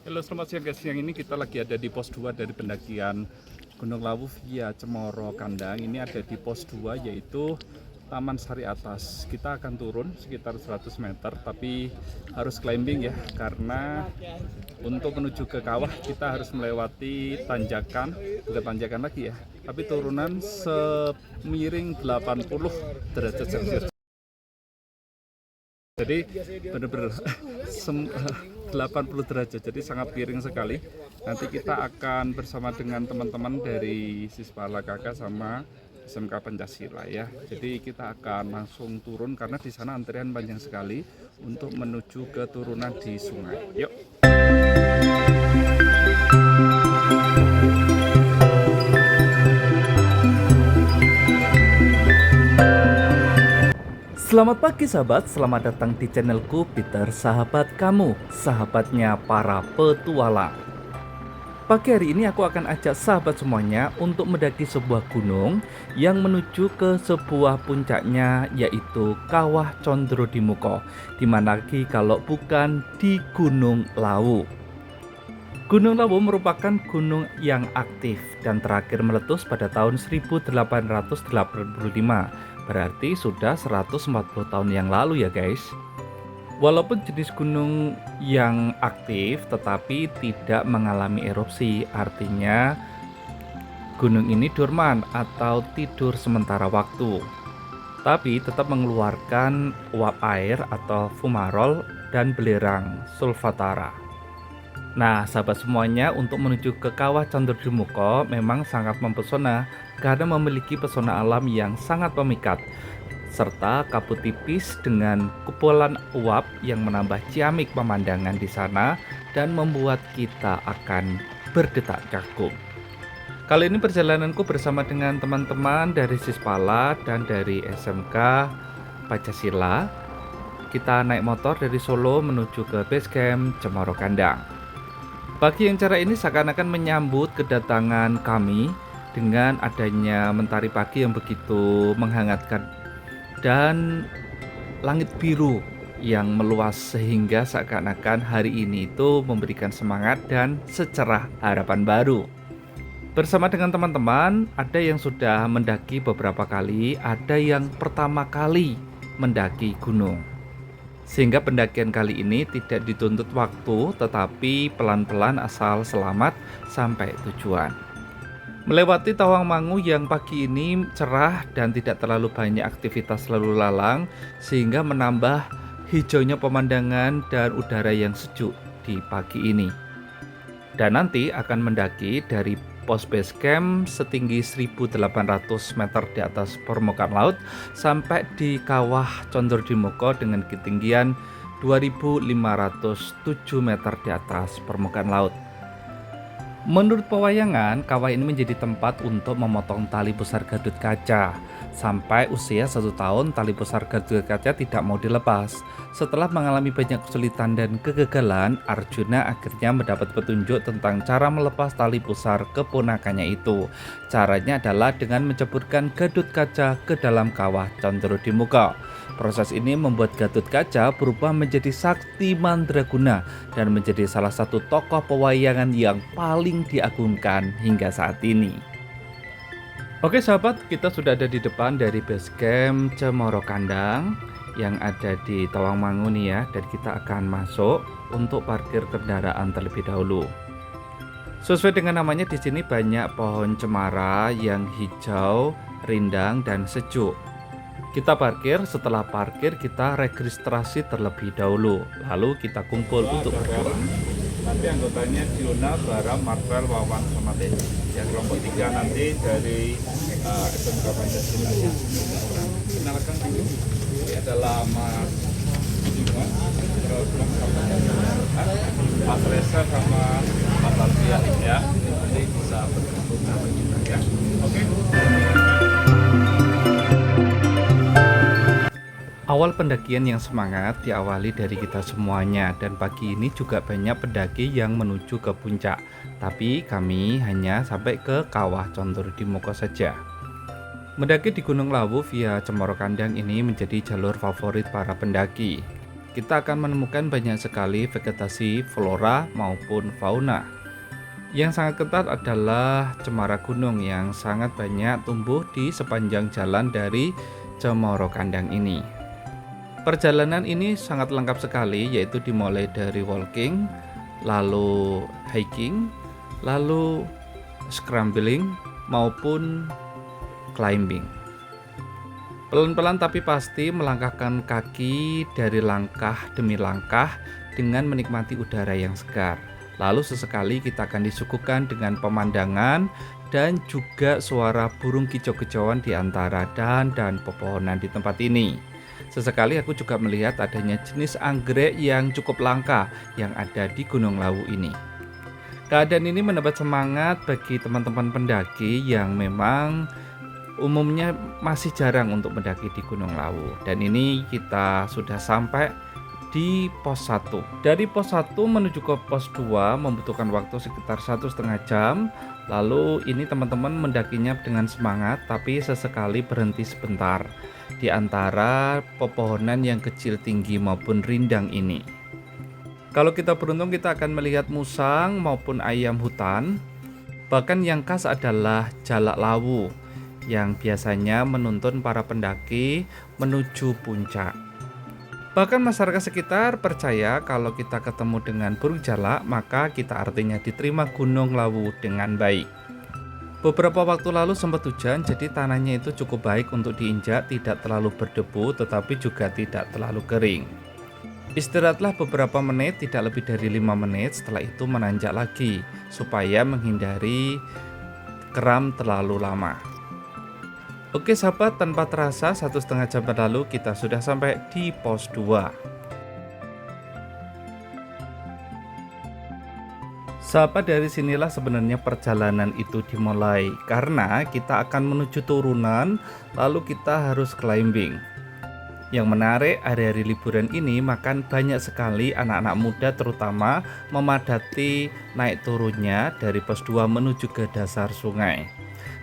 Halo, selamat siang guys. Siang ini kita lagi ada di pos 2 dari pendakian Gunung Lawu via Cemoro Kandang. Ini ada di pos 2 yaitu Taman Sari Atas. Kita akan turun sekitar 100 meter tapi harus climbing ya, karena untuk menuju ke kawah kita harus melewati tanjakan, bukan tanjakan lagi ya, tapi turunan semiring 80 derajat Celcius. Jadi benar-benar 80 derajat, jadi sangat miring sekali. Nanti kita akan bersama dengan teman-teman dari Sispala KK sama SMK Pancasila ya. Jadi kita akan langsung turun karena di sana antrian panjang sekali untuk menuju ke turunan di sungai. Yuk. Selamat pagi sahabat, selamat datang di channelku Peter Sahabat Kamu, sahabatnya para petualang. Pagi hari ini aku akan ajak sahabat semuanya untuk mendaki sebuah gunung yang menuju ke sebuah puncaknya, yaitu Kawah Condro Dimuko. Dimana lagi kalau bukan di Gunung Lawu. Gunung Lawu merupakan gunung yang aktif dan terakhir meletus pada tahun 1885. Berarti sudah 140 tahun yang lalu ya guys. Walaupun jenis gunung yang aktif tetapi tidak mengalami erupsi, artinya gunung ini dorman atau tidur sementara waktu, tapi tetap mengeluarkan uap air atau fumarol dan belerang sulfatara. Nah sahabat semuanya, untuk menuju ke Kawah Condro Dimuko memang sangat mempesona karena memiliki pesona alam yang sangat memikat, serta kabut tipis dengan kupulan uap yang menambah ciamik pemandangan di sana dan membuat kita akan berdetak jantung. Kali ini perjalananku bersama dengan teman-teman dari Sispala dan dari SMK Pancasila. Kita naik motor dari Solo menuju ke base camp Cemoro Kandang. Pagi yang cerah ini seakan-akan menyambut kedatangan kami dengan adanya mentari pagi yang begitu menghangatkan dan langit biru yang meluas, sehingga seakan-akan hari ini itu memberikan semangat dan secerah harapan baru. Bersama dengan teman-teman, ada yang sudah mendaki beberapa kali, ada yang pertama kali mendaki gunung. Sehingga pendakian kali ini tidak dituntut waktu, tetapi pelan-pelan asal selamat sampai tujuan. Melewati Tawangmangu yang pagi ini cerah dan tidak terlalu banyak aktivitas lalu lalang, sehingga menambah hijaunya pemandangan dan udara yang sejuk di pagi ini. Dan nanti akan mendaki dari pos base camp setinggi 1800 meter di atas permukaan laut sampai di Kawah Condro Dimuko dengan ketinggian 2507 meter di atas permukaan laut. Menurut pewayangan, kawah ini menjadi tempat untuk memotong tali pusar Gadut Kaca. Sampai usia 1 tahun, tali pusar Gadut Kaca tidak mau dilepas. Setelah mengalami banyak kesulitan dan kegagalan, Arjuna akhirnya mendapat petunjuk tentang cara melepas tali pusar keponakannya itu. Caranya adalah dengan menceburkan Gadut Kaca ke dalam Kawah Condro Dimuko. Proses ini membuat Gadut Kaca berubah menjadi sakti mandraguna dan menjadi salah satu tokoh pewayangan yang paling diagungkan hingga saat ini. Oke sahabat, kita sudah ada di depan dari base camp Cemoro Kandang yang ada di Tawangmangu nih ya, dan kita akan masuk untuk parkir kendaraan terlebih dahulu. Sesuai dengan namanya, di sini banyak pohon cemara yang hijau, rindang dan sejuk. Kita parkir, setelah parkir kita registrasi terlebih dahulu, lalu kita kumpul untuk berdoa. Nanti anggotanya Diona, Bara, Marvel, Wawan, sama Teh. Yang kelompok 3 nanti dari SMK Pancasila ya. Kenalkan dulu, ini adalah Mas Dimas, terus Mas Reza sama Mas Alfia ya. Nanti bisa bergabung sama kita ya. Oke. Awal pendakian yang semangat diawali dari kita semuanya, dan pagi ini juga banyak pendaki yang menuju ke puncak, tapi kami hanya sampai ke Kawah Condro Dimuko saja. Mendaki di Gunung Lawu via Cemoro Kandang ini menjadi jalur favorit para pendaki. kita akan menemukan banyak sekali vegetasi flora maupun fauna. Yang sangat ketat adalah cemara gunung yang sangat banyak tumbuh di sepanjang jalan dari Cemoro Kandang ini. Perjalanan ini sangat lengkap sekali, yaitu dimulai dari walking, lalu hiking, lalu scrambling maupun climbing. Pelan-pelan tapi pasti melangkahkan kaki dari langkah demi langkah dengan menikmati udara yang segar. Lalu sesekali kita akan disuguhkan dengan pemandangan dan juga suara burung kicau-kicauan di antara dahan dan pepohonan di tempat ini. Sesekali aku juga melihat adanya jenis anggrek yang cukup langka yang ada di Gunung Lawu ini. Keadaan ini mendapat semangat bagi teman-teman pendaki yang memang umumnya masih jarang untuk mendaki di Gunung Lawu. Dan ini kita sudah sampai di pos 1. Dari pos 1 menuju ke pos 2 membutuhkan waktu sekitar 1,5 jam. Lalu ini teman-teman mendakinya dengan semangat, tapi sesekali berhenti sebentar di antara pepohonan yang kecil, tinggi maupun rindang ini. Kalau kita beruntung kita akan melihat musang maupun ayam hutan. Bahkan yang khas adalah jalak lawu yang biasanya menuntun para pendaki menuju puncak. Bahkan masyarakat sekitar percaya kalau kita ketemu dengan burung jalak, maka kita artinya diterima Gunung Lawu dengan baik. Beberapa waktu lalu sempat hujan, jadi tanahnya itu cukup baik untuk diinjak, tidak terlalu berdebu tetapi juga tidak terlalu kering. Istirahatlah beberapa menit, tidak lebih dari 5 menit, setelah itu menanjak lagi supaya menghindari kram terlalu lama. Oke sahabat, tanpa terasa 1,5 jam berlalu kita sudah sampai di pos 2. Sahabat, dari sinilah sebenarnya perjalanan itu dimulai, karena kita akan menuju turunan lalu kita harus climbing. Yang menarik, hari-hari liburan ini makan banyak sekali anak-anak muda terutama memadati naik turunnya dari pos 2 menuju ke dasar sungai.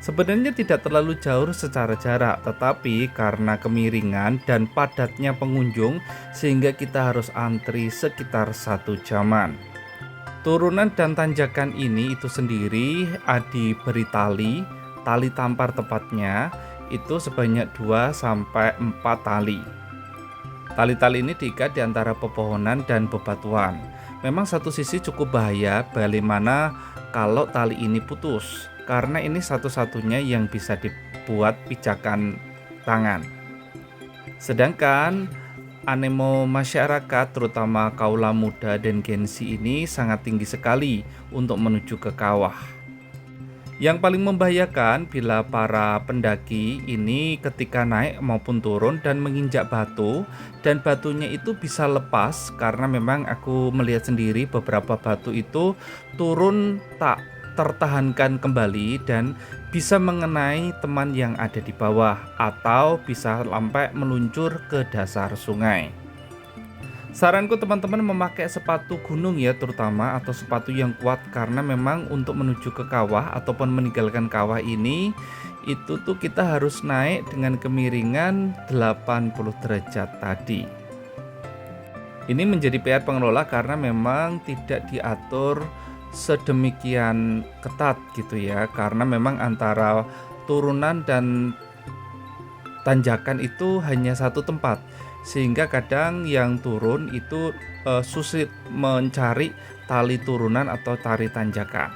Sebenarnya tidak terlalu jauh secara jarak, tetapi karena kemiringan dan padatnya pengunjung sehingga kita harus antri sekitar 1 jaman. Turunan dan tanjakan ini itu sendiri diberi tali tampar tepatnya itu sebanyak 2-4 tali. Tali-tali ini diikat di antara pepohonan dan bebatuan. Memang satu sisi cukup bahaya bagaimana kalau tali ini putus, karena ini satu-satunya yang bisa dibuat pijakan tangan. Sedangkan animo masyarakat terutama kaula muda dan Gen Z ini sangat tinggi sekali untuk menuju ke kawah. Yang paling membahayakan bila para pendaki ini ketika naik maupun turun dan menginjak batu, dan batunya itu bisa lepas karena memang aku melihat sendiri beberapa batu itu turun tak tertahankan kembali dan bisa mengenai teman yang ada di bawah atau bisa sampai meluncur ke dasar sungai. Saranku teman-teman memakai sepatu gunung ya terutama, atau sepatu yang kuat, karena memang untuk menuju ke kawah ataupun meninggalkan kawah ini itu tuh kita harus naik dengan kemiringan 80 derajat tadi. Ini menjadi PR pengelola karena memang tidak diatur sedemikian ketat gitu ya, karena memang antara turunan dan tanjakan itu hanya satu tempat, sehingga kadang yang turun itu sulit mencari tali turunan atau tali tanjakan.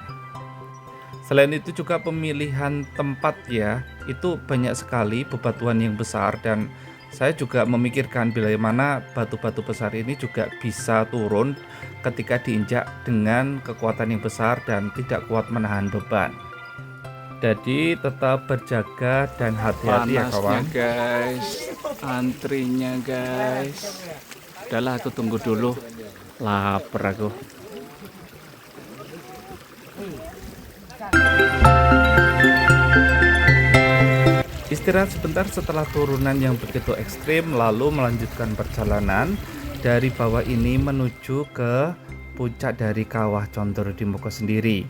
Selain itu juga pemilihan tempat ya, itu banyak sekali bebatuan yang besar, dan saya juga memikirkan bila mana batu-batu besar ini juga bisa turun ketika diinjak dengan kekuatan yang besar dan tidak kuat menahan beban. Jadi tetap berjaga dan hati-hati ya kawan. Guys, antrinya guys. Udahlah aku tunggu dulu. Lapar aku. Istirahat sebentar setelah turunan yang begitu ekstrim, lalu melanjutkan perjalanan dari bawah ini menuju ke puncak dari Kawah Condro Dimoko sendiri.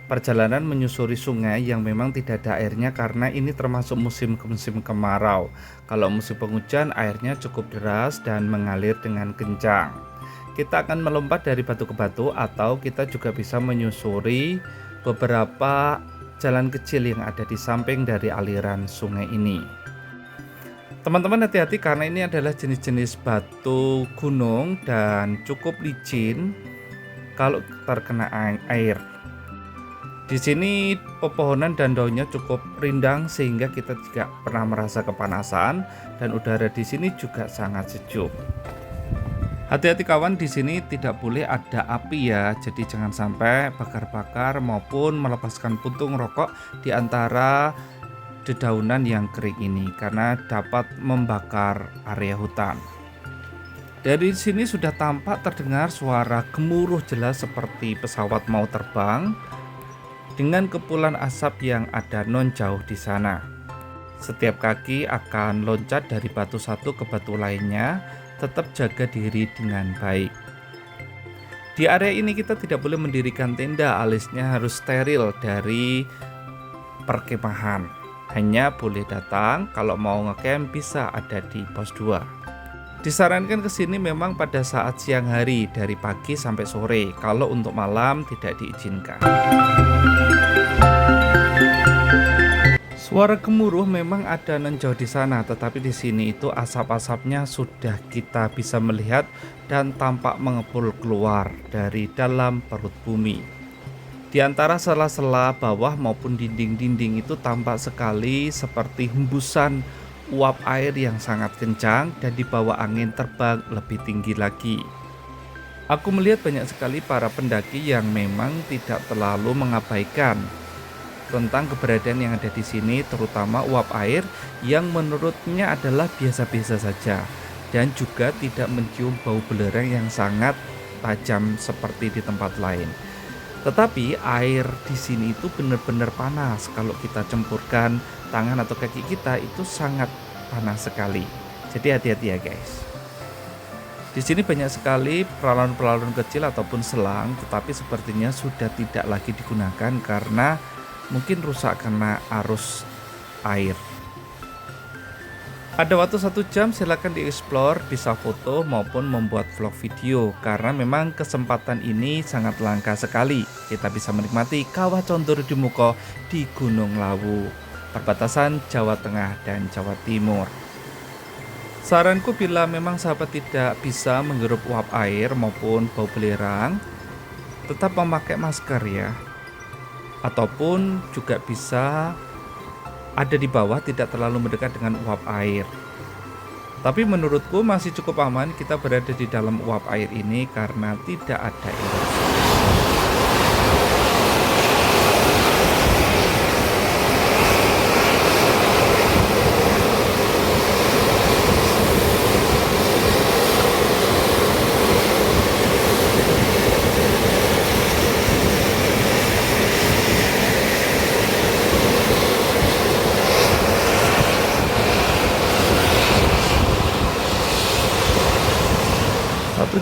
perjalanan menyusuri sungai yang memang tidak ada airnya karena ini termasuk musim kemarau. Kalau musim penghujan airnya cukup deras dan mengalir dengan kencang. Kita akan melompat dari batu ke batu atau kita juga bisa menyusuri beberapa jalan kecil yang ada di samping dari aliran sungai ini. Teman-teman hati-hati karena ini adalah jenis-jenis batu gunung dan cukup licin kalau terkena air. Di sini pepohonan dan daunnya cukup rindang sehingga kita tidak pernah merasa kepanasan dan udara di sini juga sangat sejuk. Hati-hati kawan, di sini tidak boleh ada api ya. Jadi jangan sampai bakar-bakar maupun melepaskan puntung rokok di antara dedaunan yang kering ini karena dapat membakar area hutan. Dari sini sudah tampak terdengar suara gemuruh jelas seperti pesawat mau terbang dengan kepulan asap yang ada non jauh di sana. Setiap kaki akan loncat dari batu satu ke batu lainnya, tetap jaga diri dengan baik. Di area ini kita tidak boleh mendirikan tenda, alisnya harus steril dari perkemahan. Hanya boleh datang kalau mau ngecamp bisa ada di pos 2. Disarankan ke sini memang pada saat siang hari dari pagi sampai sore. Kalau untuk malam tidak diizinkan. Suara gemuruh memang ada non jauh di sana, tetapi di sini itu asap-asapnya sudah kita bisa melihat dan tampak mengepul keluar dari dalam perut bumi. Di antara sela-sela bawah maupun dinding-dinding itu tampak sekali seperti hembusan uap air yang sangat kencang dan dibawa angin terbang lebih tinggi lagi. Aku melihat banyak sekali para pendaki yang memang tidak terlalu mengabaikan tentang keberadaan yang ada di sini, terutama uap air yang menurutnya adalah biasa-biasa saja dan juga tidak mencium bau belerang yang sangat tajam seperti di tempat lain. Tetapi air di sini itu benar-benar panas. Kalau kita campurkan tangan atau kaki kita itu sangat panas sekali. Jadi hati-hati ya guys. Di sini banyak sekali peralon-peralon kecil ataupun selang, tetapi sepertinya sudah tidak lagi digunakan karena mungkin rusak karena arus air. Ada waktu 1 jam, silakan dieksplor, bisa foto maupun membuat vlog video karena memang kesempatan ini sangat langka sekali. Kita bisa menikmati Kawah Condro-Dimoko di Gunung Lawu, perbatasan Jawa Tengah dan Jawa Timur. Saranku bila memang sahabat tidak bisa menghirup uap air maupun bau belerang, tetap memakai masker ya. Ataupun juga bisa ada di bawah, tidak terlalu mendekat dengan uap air. Tapi menurutku masih cukup aman kita berada di dalam uap air ini karena tidak ada erosi.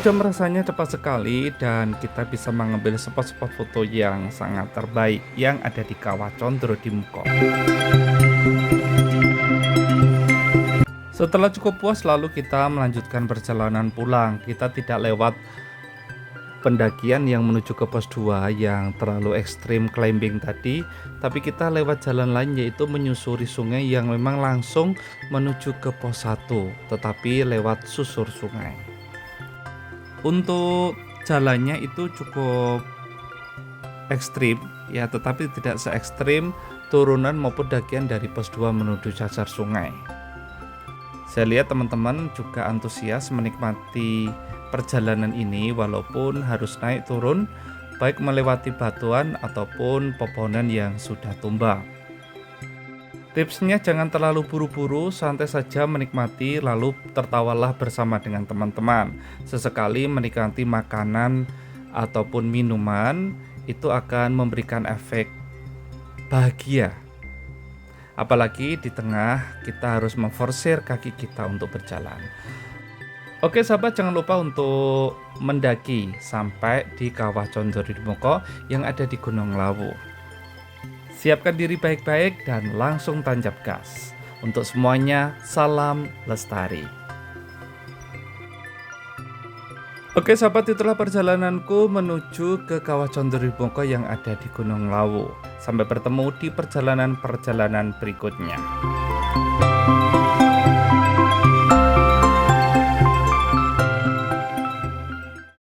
Jam rasanya cepat sekali dan kita bisa mengambil spot-spot foto yang sangat terbaik yang ada di Kawah Condro-Dimoko. Setelah cukup puas lalu kita melanjutkan perjalanan pulang. Kita tidak lewat pendakian yang menuju ke pos 2 yang terlalu ekstrim climbing tadi, tapi kita lewat jalan lain yaitu menyusuri sungai yang memang langsung menuju ke pos 1 tetapi lewat susur sungai. Untuk jalannya itu cukup ekstrim ya, tetapi tidak se ekstrim turunan maupun dakian dari pos 2 menuju dasar sungai. Saya lihat teman-teman juga antusias menikmati perjalanan ini walaupun harus naik turun baik melewati batuan ataupun pepohonan yang sudah tumbang. Tipsnya jangan terlalu buru-buru, santai saja menikmati lalu tertawalah bersama dengan teman-teman. Sesekali menikmati makanan ataupun minuman itu akan memberikan efek bahagia. Apalagi di tengah kita harus memforsir kaki kita untuk berjalan. Oke sahabat, jangan lupa untuk mendaki sampai di Kawah Condro-Dimoko yang ada di Gunung Lawu. Siapkan diri baik-baik dan langsung tancap gas. Untuk semuanya, salam lestari. Oke sahabat, itulah perjalananku menuju ke Kawah Condro Bongko yang ada di Gunung Lawu. Sampai bertemu di perjalanan-perjalanan berikutnya.